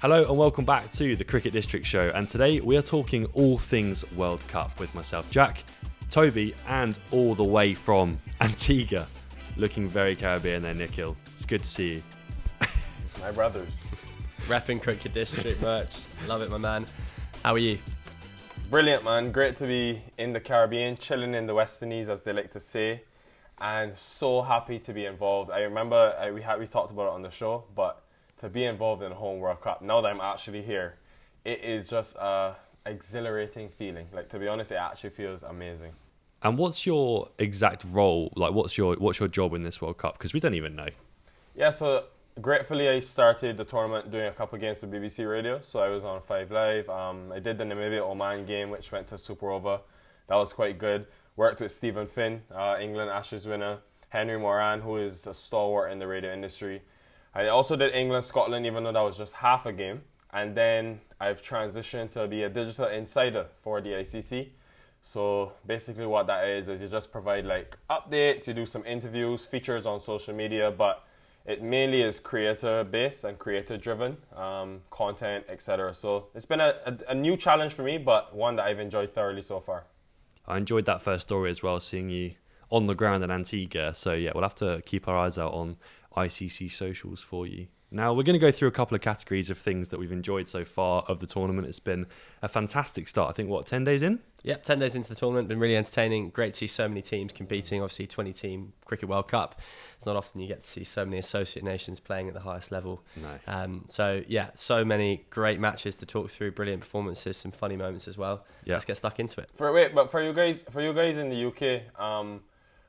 Hello and welcome back to the Cricket District Show, and today we are talking all things World Cup with myself, Jack, Toby, and all the way from Antigua, looking very Caribbean there, Nikhil. It's good to see you. My brothers. Repping Cricket District merch. Love it, my man. How are you? Brilliant, man. Great to be in the Caribbean, chilling in the West Indies, as they like to say, and so happy to be involved. I remember we talked about it on the show, but to be involved in the home World Cup, now that I'm actually here, it is just a exhilarating feeling. Like, to be honest, it actually feels amazing. And what's your exact role? Like, what's your job in this World Cup? Because we don't even know. Yeah, so gratefully I started the tournament doing a couple of games for BBC Radio. So I was on 5 Live. I did the Namibia-Oman game, which went to Super Over. That was quite good. Worked with Stephen Finn, England Ashes winner, Henry Moran, who is a stalwart in the radio industry. I also did England-Scotland, even though that was just half a game. And then I've transitioned to be a digital insider for the ICC. So basically what that is you just provide like updates, you do some interviews, features on social media, but it mainly is creator-based and creator-driven, content, etc. So it's been a new challenge for me, but one that I've enjoyed thoroughly so far. I enjoyed that first story as well, seeing you on the ground in Antigua. So yeah, we'll have to keep our eyes out on ICC socials for you. Now, we're going to go through a couple of categories of things that we've enjoyed so far of the tournament. It's been a fantastic start. I think, 10 days in? Yep, 10 days into the tournament. Been really entertaining. Great to see so many teams competing. Obviously, 20-team Cricket World Cup. It's not often you get to see so many associate nations playing at the highest level. No. So many great matches to talk through. Brilliant performances, some funny moments as well. Yeah. Let's get stuck into it. For you guys in the UK,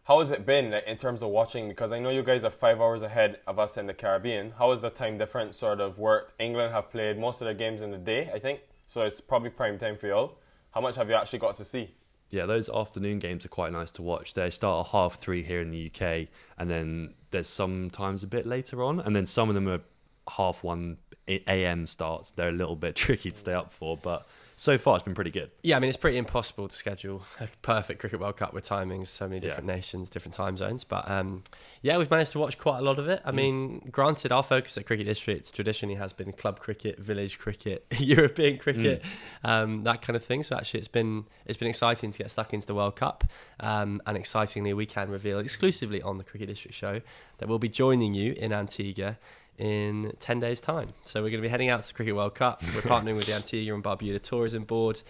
how has it been in terms of watching? Because I know you guys are 5 hours ahead of us in the Caribbean. How has the time difference sort of worked? England have played most of their games in the day, I think. So it's probably prime time for y'all. How much have you actually got to see? Yeah, those afternoon games are quite nice to watch. They start at 3:30 here in the UK, and then there's sometimes a bit later on, and then some of them are 1:30 a.m. starts. They're a little bit tricky to stay up for, but so far it's been pretty good. Yeah, I mean, it's pretty impossible to schedule a perfect Cricket World Cup with timings, so many different nations, different time zones. But we've managed to watch quite a lot of it. I mean, granted, our focus at Cricket District traditionally has been club cricket, village cricket, European cricket, that kind of thing. So actually, it's been exciting to get stuck into the World Cup. And excitingly, we can reveal exclusively on the Cricket District show that we'll be joining you in Antigua in 10 days' time. So we're going to be heading out to the Cricket World Cup. We're partnering with the Antigua and Barbuda Tourism Board.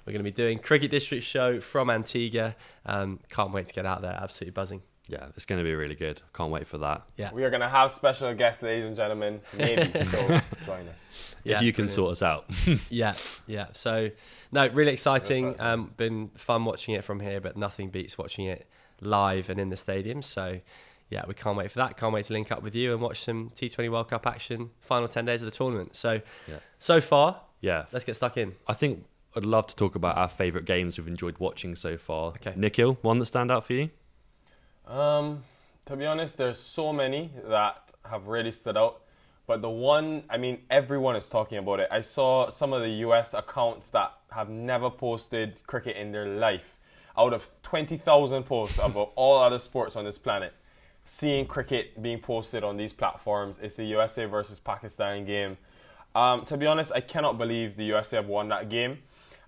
We're going to be doing Cricket District show from Antigua. Can't wait to get out there. Absolutely buzzing. Yeah, it's going to be really good. Can't wait for that. Yeah, We are going to have special guests, ladies and gentlemen. Maybe so join us. If you can sort us out. yeah. So, no, really exciting. Been fun watching it from here, but nothing beats watching it live and in the stadium. So, yeah, we can't wait for that. Can't wait to link up with you and watch some T20 World Cup action, final 10 days of the tournament. So, So far, let's get stuck in. I think I'd love to talk about our favourite games we've enjoyed watching so far. Okay. Nikhil, one that stand out for you? To be honest, there's so many that have really stood out. But the one, I mean, everyone is talking about it. I saw some of the US accounts that have never posted cricket in their life. Out of 20,000 posts about all other sports on this planet, seeing cricket being posted on these platforms. It's the USA versus Pakistan game. To be honest, I cannot believe the USA have won that game.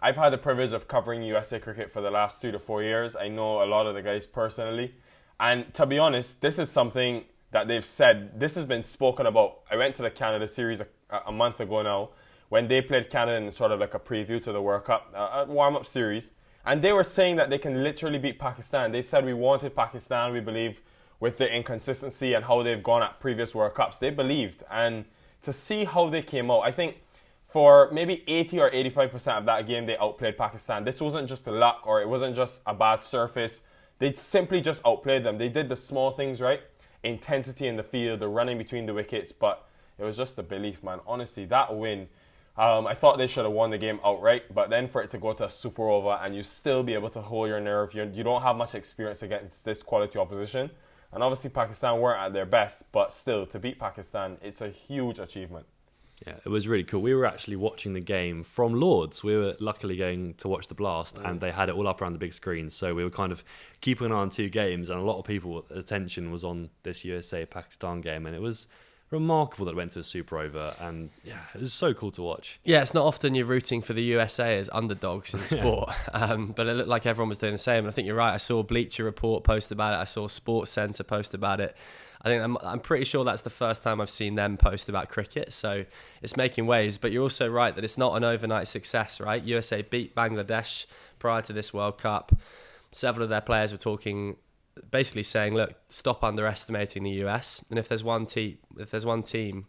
I've had the privilege of covering USA cricket for the last 3 to 4 years. I know a lot of the guys personally. And to be honest, this is something that they've said. This has been spoken about. I went to the Canada series a month ago now when they played Canada in sort of like a preview to the World Cup, a warm-up series. And they were saying that they can literally beat Pakistan. They said we wanted Pakistan, we believe, with the inconsistency and how they've gone at previous World Cups. They believed. And to see how they came out, I think for maybe 80 or 85% of that game, they outplayed Pakistan. This wasn't just luck or it wasn't just a bad surface. They simply just outplayed them. They did the small things right. Intensity in the field, the running between the wickets, but it was just the belief, man. Honestly, that win, I thought they should have won the game outright, but then for it to go to a super over and you still be able to hold your nerve, you don't have much experience against this quality opposition. And obviously Pakistan weren't at their best, but still, to beat Pakistan, it's a huge achievement. Yeah, it was really cool. We were actually watching the game from Lords. We were luckily going to watch the Blast, and they had it all up around the big screen. So we were kind of keeping an eye on two games, and a lot of people's attention was on this USA-Pakistan game, and it was remarkable that it went to a super over, and yeah, it was so cool to watch. Yeah, it's not often you're rooting for the USA as underdogs in sport, but it looked like everyone was doing the same. And I think you're right. I saw Bleacher Report post about it. I saw Sports Centre post about it. I think I'm pretty sure that's the first time I've seen them post about cricket. So it's making waves. But you're also right that it's not an overnight success, right? USA beat Bangladesh prior to this World Cup. Several of their players were talking, basically saying, look, stop underestimating the US. And if there's one team,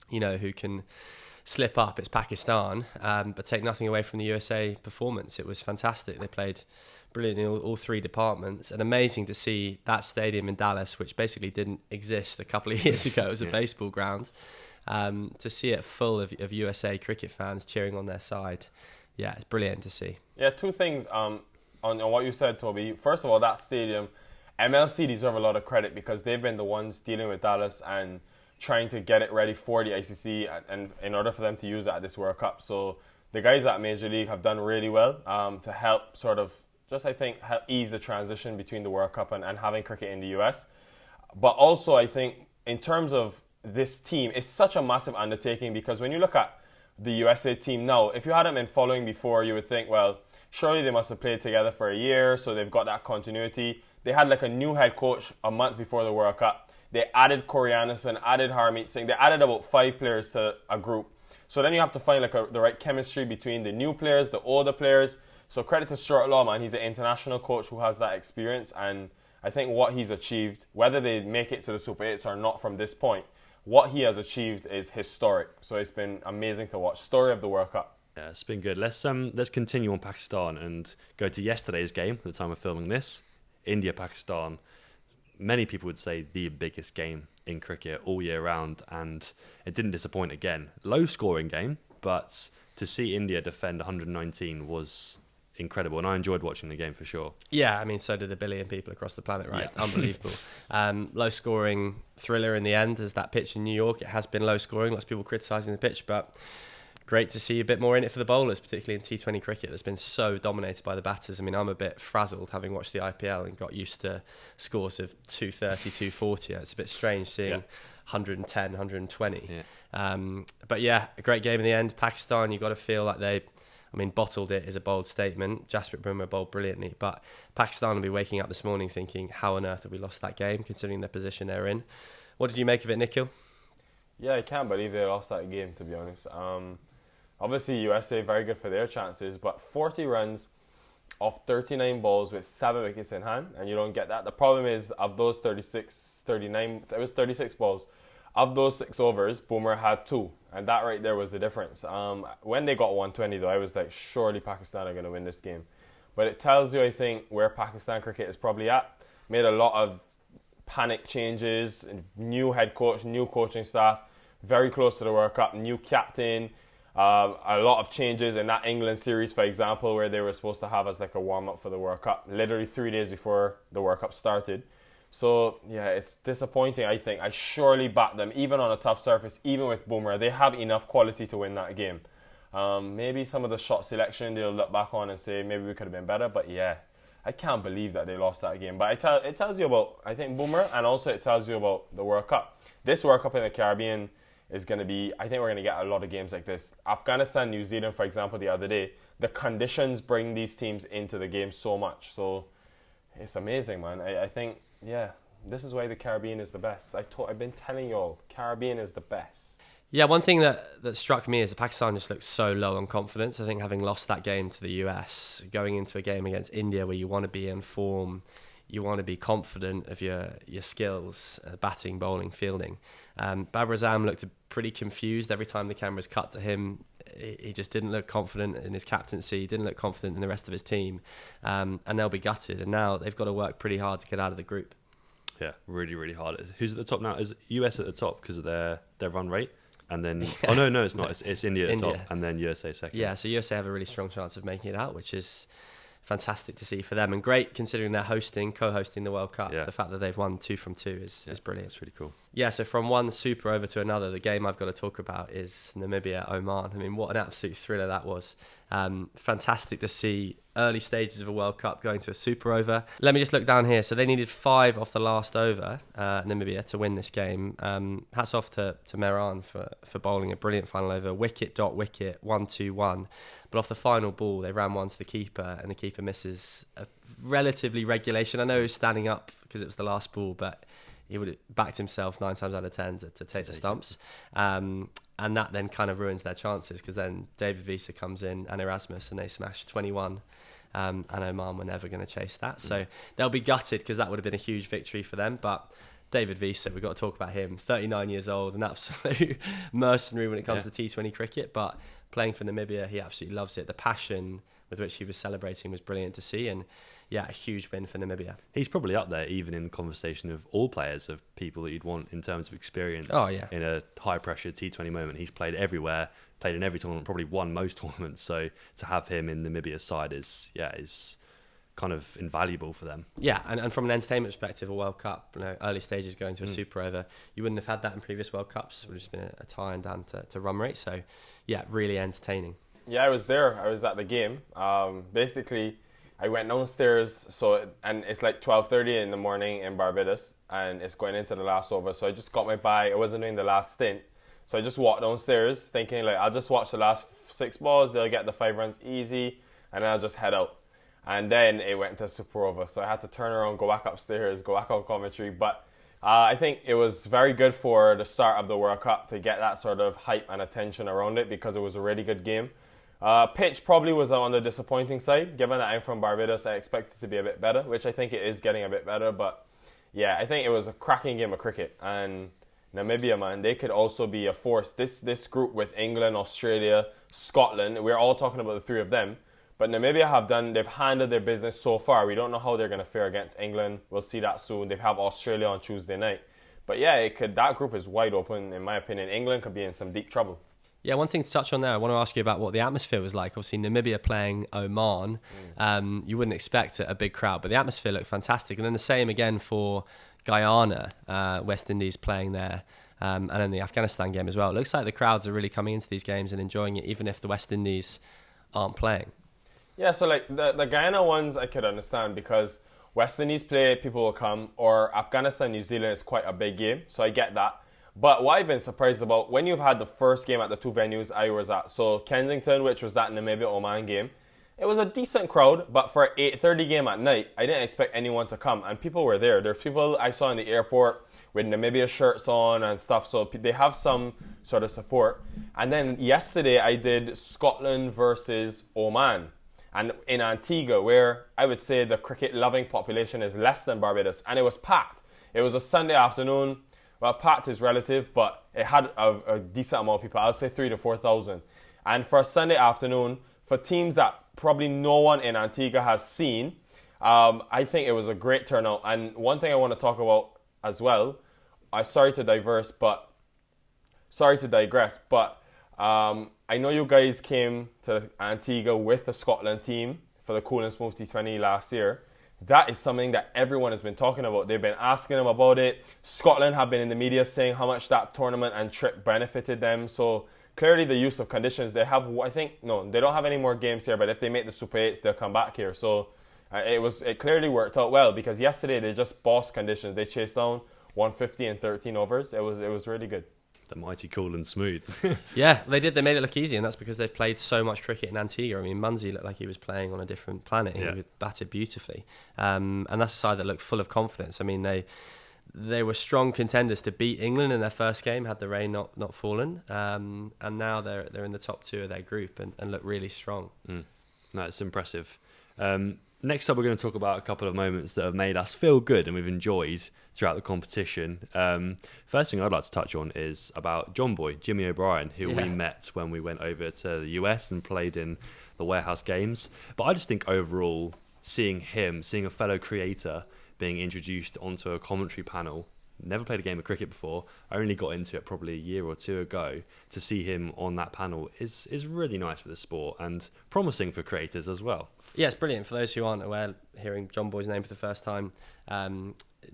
you know, who can slip up, it's Pakistan. But take nothing away from the USA performance. It was fantastic. They played brilliant in all three departments, and amazing to see that stadium in Dallas, which basically didn't exist a couple of years ago as a baseball ground, to see it full of USA cricket fans cheering on their side. Yeah, it's brilliant to see. Yeah, two things on what you said, Toby. First of all, that stadium, MLC deserve a lot of credit because they've been the ones dealing with Dallas and trying to get it ready for the ICC and in order for them to use it at this World Cup. So the guys at Major League have done really well to help sort of I think help ease the transition between the World Cup and having cricket in the US. But also I think in terms of this team, it's such a massive undertaking because when you look at the USA team now, if you hadn't been following before, you would think, well, surely they must have played together for a year, so they've got that continuity. They had like a new head coach a month before the World Cup. They added Corey Anderson, added Harmeet Singh. They added about 5 players to a group. So then you have to find like the right chemistry between the new players, the older players. So credit to Stuart Law, man. He's an international coach who has that experience. And I think what he's achieved, whether they make it to the Super 8s or not from this point, what he has achieved is historic. So it's been amazing to watch. Story of the World Cup. Yeah, it's been good. Let's continue on Pakistan and go to yesterday's game at the time of filming this. India-Pakistan. Many people would say the biggest game in cricket all year round, and it didn't disappoint again. Low-scoring game, but to see India defend 119 was incredible, and I enjoyed watching the game for sure. Yeah, I mean, so did a billion people across the planet, right? Yeah. Unbelievable. Low-scoring thriller in the end as that pitch in New York. It has been low-scoring, lots of people criticising the pitch, but great to see a bit more in it for the bowlers, particularly in T20 cricket that's been so dominated by the batters. I mean, I'm a bit frazzled having watched the IPL and got used to scores of 230, 240. It's a bit strange seeing 110, 120. Yeah. But yeah, a great game in the end. Pakistan, you've got to feel like bottled it is a bold statement. Jasprit Bumrah bowled brilliantly, but Pakistan will be waking up this morning thinking, how on earth have we lost that game, considering the position they're in? What did you make of it, Nikhil? Yeah, I can't believe they lost that game, to be honest. Obviously, USA, very good for their chances, but 40 runs off 39 balls with 7 wickets in hand, and you don't get that. The problem is, of those 36 balls. Of those 6 overs, Bumrah had 2, and that right there was the difference. When they got 120, though, I was like, surely Pakistan are going to win this game. But it tells you, I think, where Pakistan cricket is probably at. Made a lot of panic changes, new head coach, new coaching staff, very close to the World Cup, new captain, a lot of changes in that England series, for example, where they were supposed to have as like a warm-up for the World Cup, literally 3 days before the World Cup started. So, yeah, it's disappointing, I think. I surely back them, even on a tough surface, even with Bumrah. They have enough quality to win that game. Maybe some of the shot selection they'll look back on and say, maybe we could have been better. But, yeah, I can't believe that they lost that game. But it tells you about, I think, Bumrah, and also it tells you about the World Cup. This World Cup in the Caribbean is going to be, I think we're going to get a lot of games like this. Afghanistan, New Zealand, for example, the other day, the conditions bring these teams into the game so much. So, it's amazing, man. I think... yeah, this is why the Caribbean is the best. I've been telling you all, Caribbean is the best. Yeah, one thing that struck me is that Pakistan just looked so low on confidence. I think having lost that game to the US, going into a game against India where you want to be in form, you want to be confident of your skills, batting, bowling, fielding. Babar Azam looked pretty confused every time the cameras cut to him. He just didn't look confident in his captaincy, didn't look confident in the rest of his team, and they'll be gutted. And now they've got to work pretty hard to get out of the group. Yeah, really, really hard. Who's at the top now? Is US at the top because of their run rate? And then, oh no, it's not. It's India at the top, and then USA second. Yeah, so USA have a really strong chance of making it out, which is fantastic to see for them, and great considering they're co-hosting the World Cup. Yeah. The fact that they've won 2 from 2 is brilliant. It's really cool. Yeah, so from one super over to another, the game I've got to talk about is Namibia-Oman. I mean, what an absolute thriller that was. Fantastic to see early stages of a World Cup going to a super over. Let me just look down here. So they needed 5 off the last over, Namibia, to win this game. Hats off to Meran for bowling a brilliant final over. Wicket, dot, wicket, 1-2-1. But off the final ball, they ran one to the keeper, and the keeper misses a relatively regulation. I know he was standing up because it was the last ball, but he would have backed himself 9 times out of 10 to take the stumps. And that then kind of ruins their chances, because then David Visa comes in and Erasmus, and they smash 21. And Oman were never going to chase that. So they'll be gutted, because that would have been a huge victory for them. But David Visa, we've got to talk about him. 39 years old, an absolute mercenary when it comes to T20 cricket. But playing for Namibia, he absolutely loves it. The passion with which he was celebrating was brilliant to see. And yeah, a huge win for Namibia. He's probably up there, even in conversation of all players, of people that you'd want in terms of experience. Oh, yeah. In a high-pressure T20 moment. He's played everywhere, played in every tournament, probably won most tournaments. So to have him in Namibia's side is kind of invaluable for them. Yeah, and from an entertainment perspective, a World Cup, early stages going to a super over, you wouldn't have had that in previous World Cups. It would have just been a tie and down to run rate. So yeah, really entertaining. Yeah, I was there. I was at the game. Basically, I went downstairs, and it's like 12:30 in the morning in Barbados, and it's going into the last over. So I just got my bag. I wasn't doing the last stint, so I just walked downstairs thinking, like, I'll just watch the last 6 balls. They'll get the 5 runs easy, and then I'll just head out. And then it went to super over, so I had to turn around, go back upstairs, go back on commentary. But I think it was very good for the start of the World Cup to get that sort of hype and attention around it, because it was a really good game. Pitch probably was on the disappointing side. Given that I'm from Barbados, I expect it to be a bit better, which I think it is getting a bit better. But yeah, I think it was a cracking game of cricket. And Namibia, man, they could also be a force. This group with England, Australia, Scotland, we're all talking about the 3 of them. But Namibia they've handled their business so far. We don't know how they're going to fare against England. We'll see that soon. They have Australia on Tuesday night. But yeah, that group is wide open, in my opinion. England could be in some deep trouble. Yeah, one thing to touch on there, I want to ask you about what the atmosphere was like. Obviously, Namibia playing Oman, you wouldn't expect a big crowd, but the atmosphere looked fantastic. And then the same again for Guyana, West Indies playing there, and then the Afghanistan game as well. It looks like the crowds are really coming into these games and enjoying it, even if the West Indies aren't playing. Yeah, so like the Guyana ones I could understand, because West Indies play, people will come, or Afghanistan, New Zealand is quite a big game, so I get that. But what I've been surprised about, when you've had the first game at the 2 venues I was at, so Kensington, which was that Namibia-Oman game, it was a decent crowd, but for an 8:30 game at night, I didn't expect anyone to come, and people were there. There's people I saw in the airport with Namibia shirts on and stuff, so they have some sort of support. And then yesterday I did Scotland versus Oman, and in Antigua, where I would say the cricket-loving population is less than Barbados, and it was packed. It was a Sunday afternoon. Well, packed is relative, but it had a decent amount of people. I'll say 3,000 to 4,000. And for a Sunday afternoon, for teams that probably no one in Antigua has seen, I think it was a great turnout. And one thing I want to talk about as well, sorry to digress, but I know you guys came to Antigua with the Scotland team for the Cool and Smooth T20 last year. That is something that everyone has been talking about. They've been asking them about it. Scotland have been in the media saying how much that tournament and trip benefited them. So clearly the use of conditions, they don't have any more games here, but if they make the Super 8s, they'll come back here. So it clearly worked out well, because yesterday they just bossed conditions. They chased down 150 in 13 overs. It was really good. The mighty Cool and Smooth. Yeah, they did. They made it look easy, and that's because they've played so much cricket in Antigua. I mean, Munsey looked like he was playing on a different planet. He batted beautifully. And that's a side that looked full of confidence. I mean, they were strong contenders to beat England in their first game, had the rain not fallen. And now they're in the top 2 of their group and look really strong. No, it's impressive. Next up, we're going to talk about a couple of moments that have made us feel good and we've enjoyed throughout the competition. First thing I'd like to touch on is about John Boy, Jimmy O'Brien, who we met when we went over to the US and played in the Warehouse Games. But I just think overall, seeing a fellow creator being introduced onto a commentary panel, never played a game of cricket before, I only got into it probably a year or 2 ago, to see him on that panel is really nice for the sport and promising for creators as well. Yeah, it's brilliant. For those who aren't aware, hearing John Boy's name for the first time,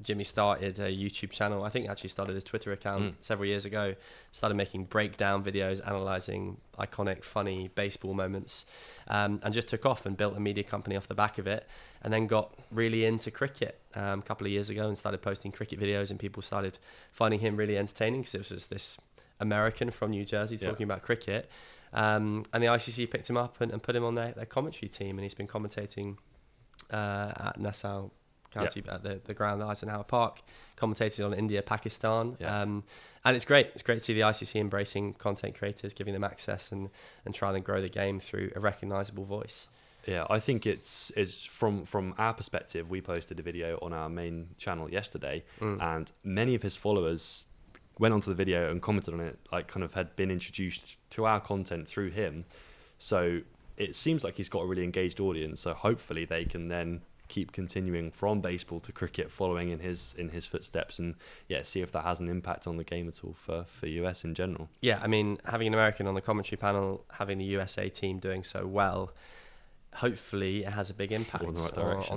Jimmy started a YouTube channel. I think he actually started his Twitter account several years ago. Started making breakdown videos, analysing iconic, funny baseball moments, and just took off and built a media company off the back of it. And then got really into cricket a couple of years ago and started posting cricket videos, and people started finding him really entertaining because it was this American from New Jersey talking about cricket. And the ICC picked him up and put him on their commentary team, and he's been commentating at Nassau County at the ground at Eisenhower Park, commentated on India, Pakistan, and it's great. It's great to see the ICC embracing content creators, giving them access, and trying to grow the game through a recognisable voice. Yeah, I think it's from our perspective. We posted a video on our main channel yesterday, and many of his followers went onto the video and commented on it, like kind of had been introduced to our content through him. So it seems like he's got a really engaged audience. So hopefully they can then keep continuing from baseball to cricket, following in his footsteps, and see if that has an impact on the game at all for US in general. Yeah, I mean, having an American on the commentary panel, having the USA team doing so well, hopefully it has a big impact on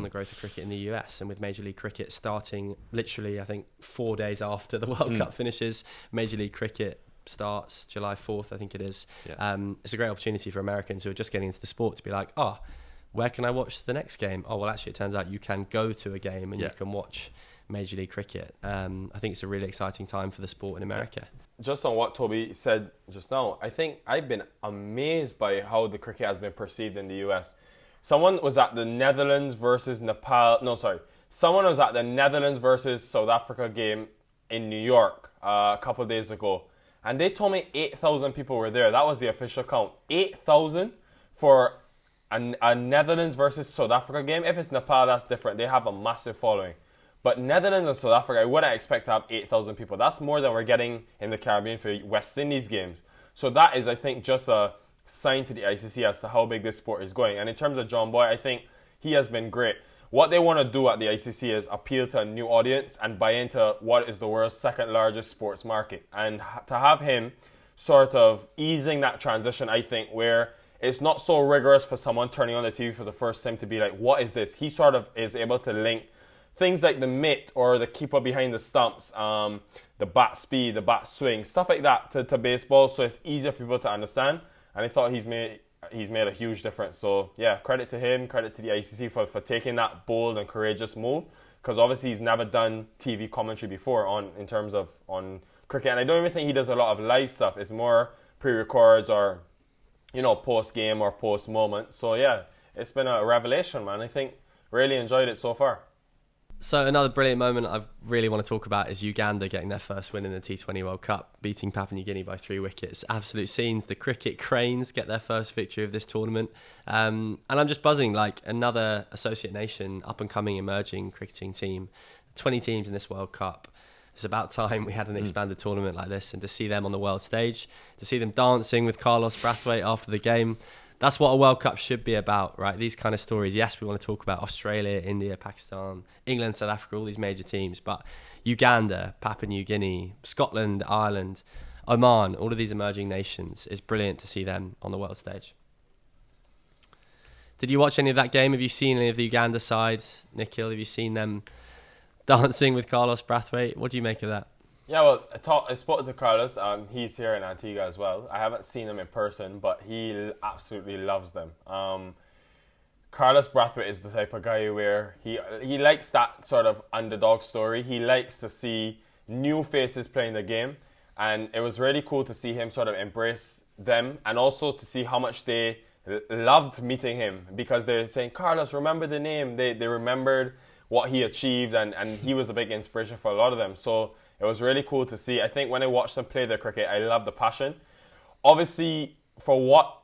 the growth of cricket in the US. And with Major League Cricket starting literally, I think, 4 days after the World Cup finishes, Major League Cricket starts July 4th, I think it is. It's a great opportunity for Americans who are just getting into the sport to be like, where can I watch the next game? Oh, well, actually, it turns out you can go to a game and you can watch Major League Cricket. I think it's a really exciting time for the sport in America. Just on what Toby said just now, I think I've been amazed by how the cricket has been perceived in the US. Someone was at the Netherlands versus Someone was at the Netherlands versus South Africa game in New York a couple of days ago, and they told me 8,000 people were there. That was the official count. 8,000 for a Netherlands versus South Africa game. If it's Nepal, that's different. They have a massive following. But Netherlands and South Africa, I wouldn't expect to have 8,000 people. That's more than we're getting in the Caribbean for West Indies games. So that is, I think, just a sign to the ICC as to how big this sport is going. And in terms of John Boy, I think he has been great. What they want to do at the ICC is appeal to a new audience and buy into what is the world's second largest sports market. And to have him sort of easing that transition, I think, where it's not so rigorous for someone turning on the TV for the first time to be like, what is this? He sort of is able to link things like the mitt or the keeper behind the stumps, the bat speed, the bat swing, stuff like that to baseball, so it's easier for people to understand. And I thought he's made a huge difference. So yeah, credit to him, credit to the ICC for taking that bold and courageous move, because obviously he's never done TV commentary before on cricket, and I don't even think he does a lot of live stuff. It's more pre-records or post-game or post-moment. So yeah, it's been a revelation, man. I think really enjoyed it so far. So another brilliant moment I really want to talk about is Uganda getting their first win in the T20 World Cup, beating Papua New Guinea by 3 wickets. Absolute scenes. The cricket cranes get their first victory of this tournament. And I'm just buzzing, like another associate nation, up-and-coming emerging cricketing team. 20 teams in this World Cup. It's about time we had an expanded tournament like this, and to see them on the world stage, to see them dancing with Carlos Brathwaite after the game. That's what a World Cup should be about, right? These kind of stories. Yes, we want to talk about Australia, India, Pakistan, England, South Africa, all these major teams, but Uganda, Papua New Guinea, Scotland, Ireland, Oman, all of these emerging nations, it's brilliant to see them on the world stage. Did you watch any of that game? Have you seen any of the Uganda side, Nikhil? Have you seen them dancing with Carlos Brathwaite? What do you make of that? Yeah, well, I spoke to Carlos. He's here in Antigua as well. I haven't seen him in person, but he absolutely loves them. Carlos Brathwaite is the type of guy where he likes that sort of underdog story. He likes to see new faces playing the game, and it was really cool to see him sort of embrace them, and also to see how much they loved meeting him, because they're saying, Carlos, remember the name. They remembered what he achieved, and he was a big inspiration for a lot of them. So it was really cool to see. I think when I watched them play their cricket, I love the passion. Obviously, for what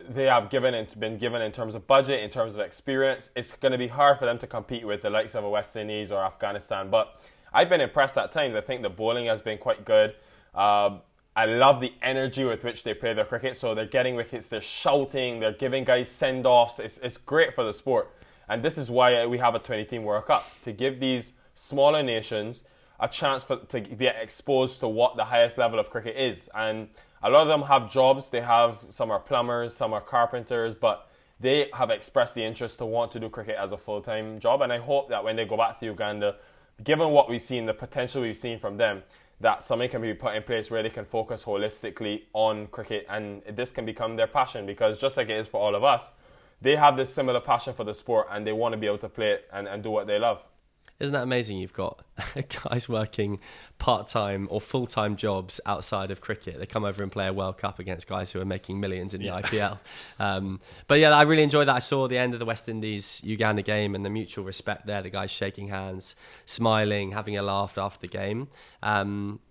they have been given in terms of budget, in terms of experience, it's going to be hard for them to compete with the likes of a West Indies or Afghanistan. But I've been impressed at times. I think the bowling has been quite good. I love the energy with which they play their cricket. So they're getting wickets, they're shouting, they're giving guys send-offs. It's great for the sport. And this is why we have a 20-team World Cup, to give these smaller nations a chance to be exposed to what the highest level of cricket is. And a lot of them have jobs. Some are plumbers, some are carpenters, but they have expressed the interest to want to do cricket as a full-time job. And I hope that when they go back to Uganda, given what we've seen, the potential we've seen from them, that something can be put in place where they can focus holistically on cricket, and this can become their passion, because just like it is for all of us, they have this similar passion for the sport and they want to be able to play it and do what they love. Isn't that amazing? You've got guys working part-time or full-time jobs outside of cricket. They come over and play a World Cup against guys who are making millions in the IPL. But yeah, I really enjoyed that. I saw the end of the West Indies-Uganda game and the mutual respect there, the guys shaking hands, smiling, having a laugh after the game.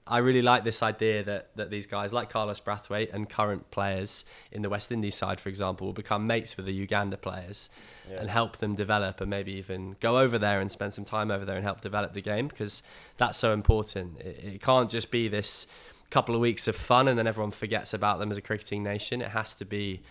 I really like this idea that these guys like Carlos Brathwaite and current players in the West Indies side, for example, will become mates with the Uganda players and help them develop, and maybe even go over there and spend some time over there and help develop the game, because that's so important. It can't just be this couple of weeks of fun and then everyone forgets about them as a cricketing nation. It has to be,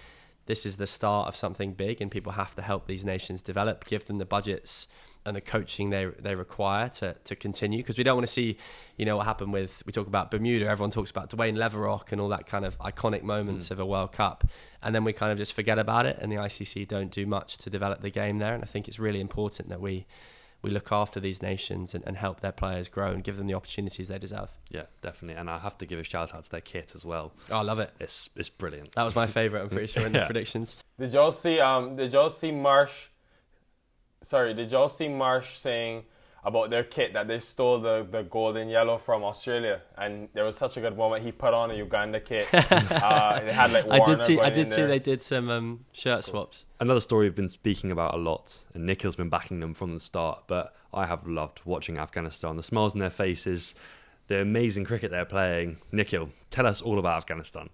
this is the start of something big, and people have to help these nations develop, give them the budgets and the coaching they require to continue, because we don't want to see, what happened with, we talk about Bermuda, everyone talks about Dwayne Leverock and all that kind of iconic moments of a World Cup, and then we kind of just forget about it, and the ICC don't do much to develop the game there. And I think it's really important that we look after these nations and help their players grow and give them the opportunities they deserve. Yeah, definitely. And I have to give a shout out to their kit as well. Oh, I love it. It's brilliant. That was my favourite, I'm pretty sure, in the predictions. Did y'all see Marsh saying about their kit that they stole the gold and yellow from Australia? And there was such a good moment. He put on a Uganda kit. They had like Warner I did see they did some shirt swaps. Another story we've been speaking about a lot, and Nikhil's been backing them from the start, but I have loved watching Afghanistan. The smiles on their faces, the amazing cricket they're playing. Nikhil, tell us all about Afghanistan.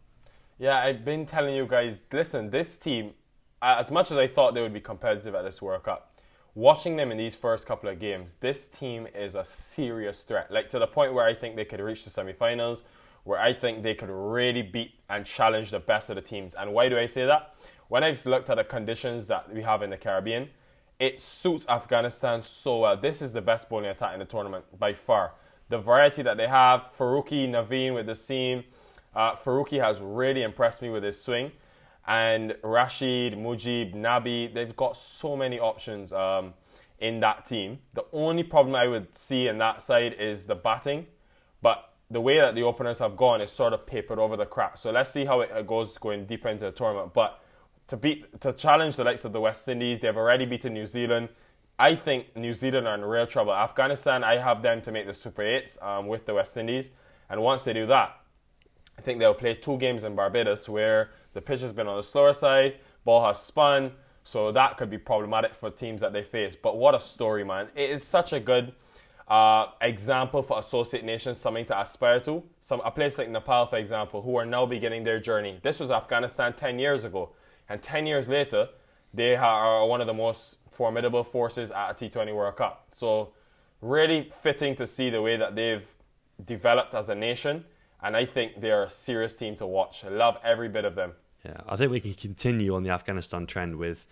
Yeah, I've been telling you guys, listen, this team, as much as I thought they would be competitive at this World Cup, watching them in these first couple of games, this team is a serious threat. Like, to the point where I think they could reach the semi-finals, where I think they could really beat and challenge the best of the teams. And why do I say that? When I've looked at the conditions that we have in the Caribbean, it suits Afghanistan so well. This is the best bowling attack in the tournament by far. The variety that they have, Farooqi, Naveen with the seam. Farooqi has really impressed me with his swing. And Rashid, Mujib, Nabi, they've got so many options in that team. The only problem I would see in that side is the batting. But the way that the openers have gone is sort of papered over the cracks. So let's see how it goes going deeper into the tournament. But to challenge the likes of the West Indies, they've already beaten New Zealand. I think New Zealand are in real trouble. Afghanistan, I have them to make the Super 8s with the West Indies. And once they do that, I think they'll play 2 games in Barbados where the pitch has been on the slower side, ball has spun, so that could be problematic for teams that they face. But what a story, man. It is such a good example for associate nations, something to aspire to. A place like Nepal, for example, who are now beginning their journey. This was Afghanistan 10 years ago. And 10 years later, they are one of the most formidable forces at a T20 World Cup. So really fitting to see the way that they've developed as a nation. And I think they're a serious team to watch. I love every bit of them. Yeah, I think we can continue on the Afghanistan trend with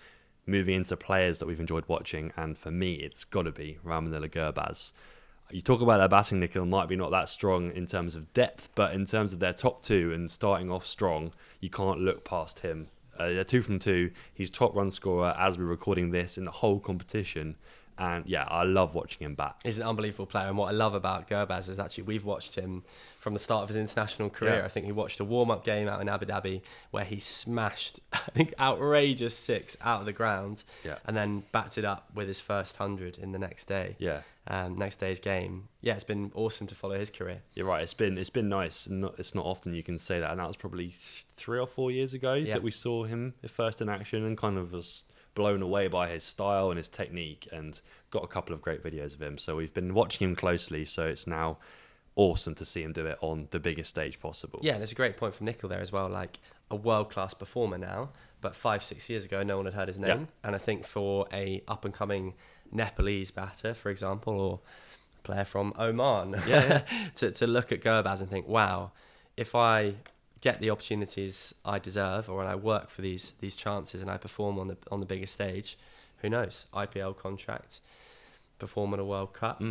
moving into players that we've enjoyed watching. And for me, it's got to be Ramanila Gurbaz. You talk about their batting, Nikhil, might be not that strong in terms of depth, but in terms of their top 2 and starting off strong, you can't look past him. They're 2 from 2. He's top run scorer as we're recording this in the whole competition. And yeah, I love watching him bat. He's an unbelievable player. And what I love about Gurbaz is actually we've watched him from the start of his international career. I think he watched a warm-up game out in Abu Dhabi where he smashed, I think, outrageous 6 out of the ground and then backed it up with his first 100 in the next day. Next day's game. Yeah, it's been awesome to follow his career. You're right. It's been nice. It's not often you can say that. And that was probably 3 or 4 years ago that we saw him first in action, and kind of was blown away by his style and his technique, and got a couple of great videos of him. So we've been watching him closely. So it's now awesome to see him do it on the biggest stage possible. Yeah, and it's a great point from Nikhil there as well. Like, a world-class performer now, but 5-6 years ago, no one had heard his name. And I think for a up-and-coming Nepalese batter, for example, or a player from Oman, to look at Gurbaz and think, wow, if I get the opportunities I deserve, or when I work for these chances and I perform on the biggest stage, who knows? IPL contract, perform at a World Cup,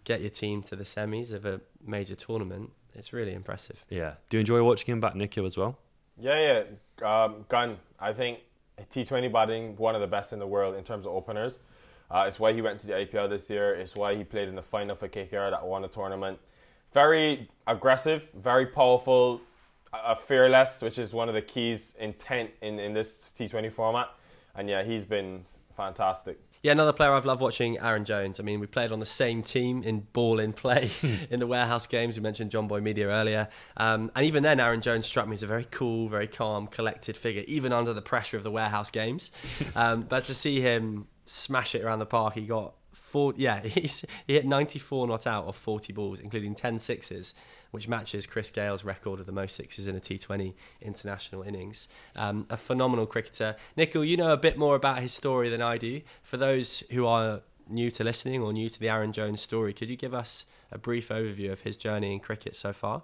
get your team to the semis of a major tournament. It's really impressive. Yeah. Do you enjoy watching him bat, Nikhil, as well? Yeah. Gun. I think T20 batting, one of the best in the world in terms of openers. It's why he went to the IPL this year. It's why he played in the final for KKR that won the tournament. Very aggressive, very powerful, fearless, which is one of the keys intent in this T20 format. And yeah, he's been fantastic. Yeah, another player I've loved watching, Aaron Jones. I mean, we played on the same team in ball in play in the warehouse games. We mentioned John Boy Media earlier. And even then, Aaron Jones struck me as a very cool, very calm, collected figure, even under the pressure of the warehouse games. But to see him smash it around the park, he got he hit 94 not out of 40 balls, including 10 sixes, which matches Chris Gale's record of the most sixes in a T20 international innings. A phenomenal cricketer. Nikhil, you know a bit more about his story than I do. For those who are new to listening or new to the Aaron Jones story, could you give us a brief overview of his journey in cricket so far?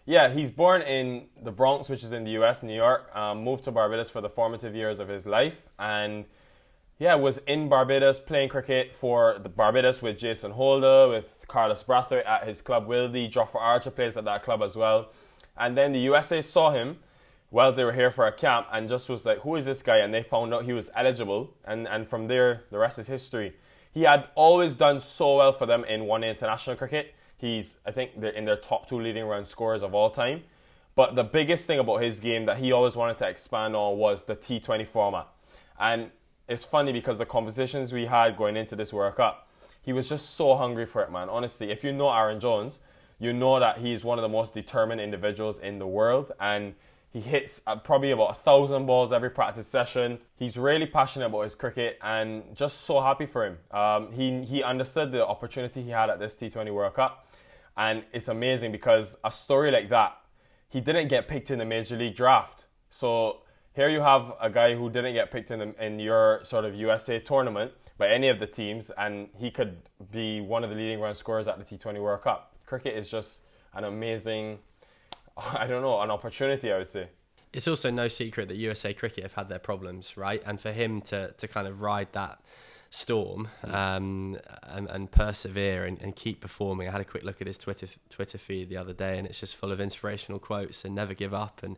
Yeah, he's born in the Bronx, which is in the US, New York. Moved to Barbados for the formative years of his life, and was in Barbados playing cricket for the Barbados with Jason Holder, with Carlos Brathwaite at his club Wildy. Jofra Archer plays at that club as well. And then the USA saw him while they were here for a camp and just was like, who is this guy? And they found out he was eligible. And from there, the rest is history. He had always done so well for them in one-day international cricket. I think they're in their top 2 leading run scorers of all time. But the biggest thing about his game that he always wanted to expand on was the T20 format. And it's funny because the conversations we had going into this World Cup, he was just so hungry for it, man. Honestly, if you know Aaron Jones, you know that he's one of the most determined individuals in the world, and he hits probably about 1,000 balls every practice session. He's really passionate about his cricket and just so happy for him. He understood the opportunity he had at this T20 World Cup, and it's amazing because a story like that, he didn't get picked in the Major League draft. So here you have a guy who didn't get picked in your sort of USA tournament by any of the teams, and he could be one of the leading run scorers at the T20 World Cup. Cricket is just an amazing, an opportunity, I would say. It's also no secret that USA Cricket have had their problems, right? And for him to kind of ride that storm and persevere and keep performing. I had a quick look at his Twitter feed the other day, and it's just full of inspirational quotes and never give up and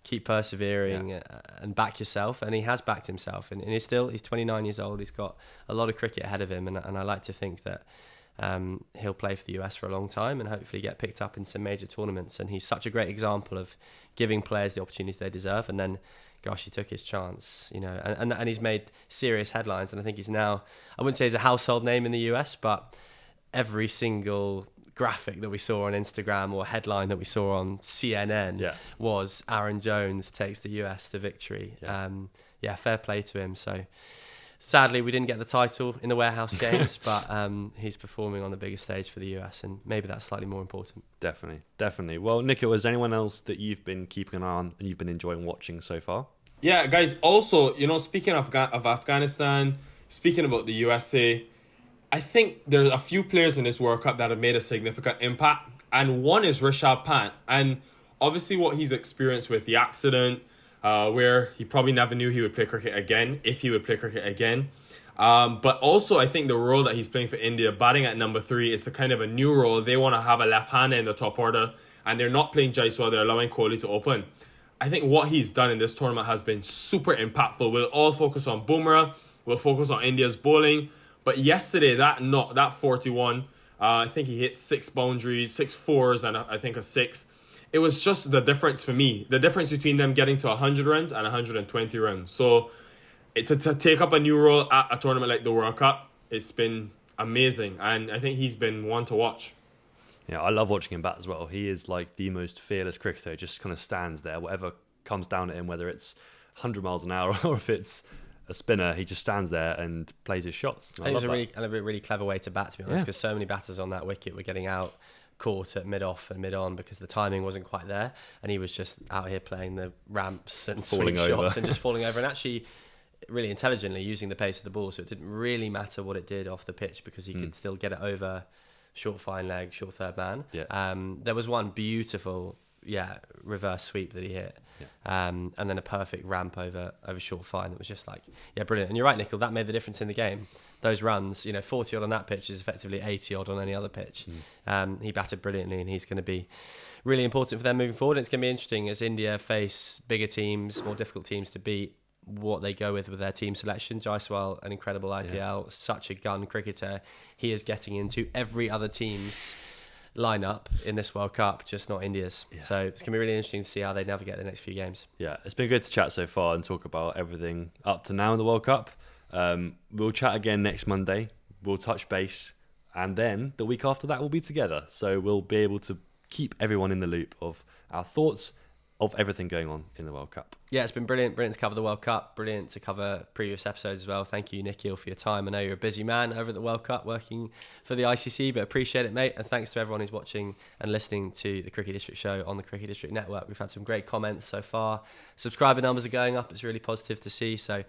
keep persevering and back yourself. And he has backed himself, and he's 29 years old. He's got a lot of cricket ahead of him, and I like to think that he'll play for the US for a long time and hopefully get picked up in some major tournaments. And he's such a great example of giving players the opportunity they deserve, and then gosh, he took his chance, and he's made serious headlines. And I think he's now, I wouldn't say he's a household name in the US, but every single graphic that we saw on Instagram or headline that we saw on CNN was Aaron Jones takes the US to victory. Fair play to him. So sadly we didn't get the title in the warehouse games, but he's performing on the biggest stage for the US, and maybe that's slightly more important. Definitely. Well, Nikhil, is there anyone else that you've been keeping an eye on and you've been enjoying watching so far? Yeah, guys, also, speaking of Afghanistan, speaking about the USA, I think there's a few players in this World Cup that have made a significant impact, and one is Rishabh Pant. And obviously what he's experienced with the accident, where he probably never knew he would play cricket again, if he would play cricket again. But also I think the role that he's playing for India, batting at number 3, is a kind of a new role. They want to have a left-hander in the top order, and they're not playing Jaiswal, they're allowing Kohli to open. I think what he's done in this tournament has been super impactful. We'll all focus on Bumrah, we'll focus on India's bowling. But yesterday, that 41, I think he hit 6 boundaries, 6 fours, and I think a 6. It was just the difference for me. The difference between them getting to 100 runs and 120 runs. So to take up a new role at a tournament like the World Cup, it's been amazing. And I think he's been one to watch. Yeah, I love watching him bat as well. He is like the most fearless cricketer. He just kind of stands there. Whatever comes down at him, whether it's 100 miles an hour or if it's a spinner, he just stands there and plays his shots. I think it was a really clever way to bat, to be honest, because so many batters on that wicket were getting out caught at mid-off and mid-on because the timing wasn't quite there, and he was just out here playing the ramps and falling sweep over. shots and just falling over, and actually really intelligently using the pace of the ball, so it didn't really matter what it did off the pitch because he could still get it over short fine leg, short third man. There was one beautiful reverse sweep that he hit, and then a perfect ramp over short fine that was just like brilliant. And you're right, Nikhil, that made the difference in the game. Those runs, 40 odd on that pitch is effectively 80 odd on any other pitch. He batted brilliantly, and he's going to be really important for them moving forward. And it's going to be interesting as India face bigger teams, more difficult teams to beat what they go with their team selection. Jaiswal, an incredible IPL, such a gun cricketer. He is getting into every other team's lineup in this World Cup, just not India's. So it's going to be really interesting to see how they navigate the next few games. Yeah, it's been good to chat so far and talk about everything up to now in the World Cup. We'll chat again next Monday. We'll touch base, and then the week after that we'll be together. So we'll be able to keep everyone in the loop of our thoughts of everything going on in the World Cup. Yeah, it's been brilliant to cover the World Cup, brilliant to cover previous episodes as well. Thank you, Nikhil, for your time. I know you're a busy man over at the World Cup working for the ICC, but appreciate it, mate. And thanks to everyone who's watching and listening to the Cricket District show on the Cricket District Network. We've had some great comments so far. Subscriber numbers are going up. It's really positive to see. So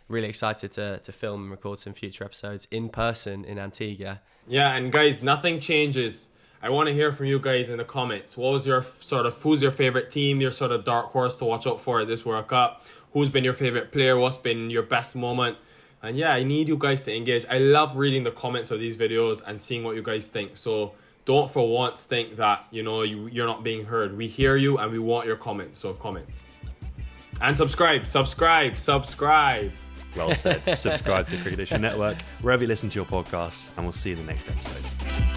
really excited to film and record some future episodes in person in Antigua. Yeah, and guys, nothing changes. I want to hear from you guys in the comments. Who's your favorite team, your sort of dark horse to watch out for at this World Cup? Who's been your favorite player? What's been your best moment? And yeah, I need you guys to engage. I love reading the comments of these videos and seeing what you guys think. So don't for once think that, you're not being heard. We hear you and we want your comments. So comment. And subscribe. Well said. Subscribe to the Cricket District Network, wherever you listen to your podcasts, and we'll see you in the next episode.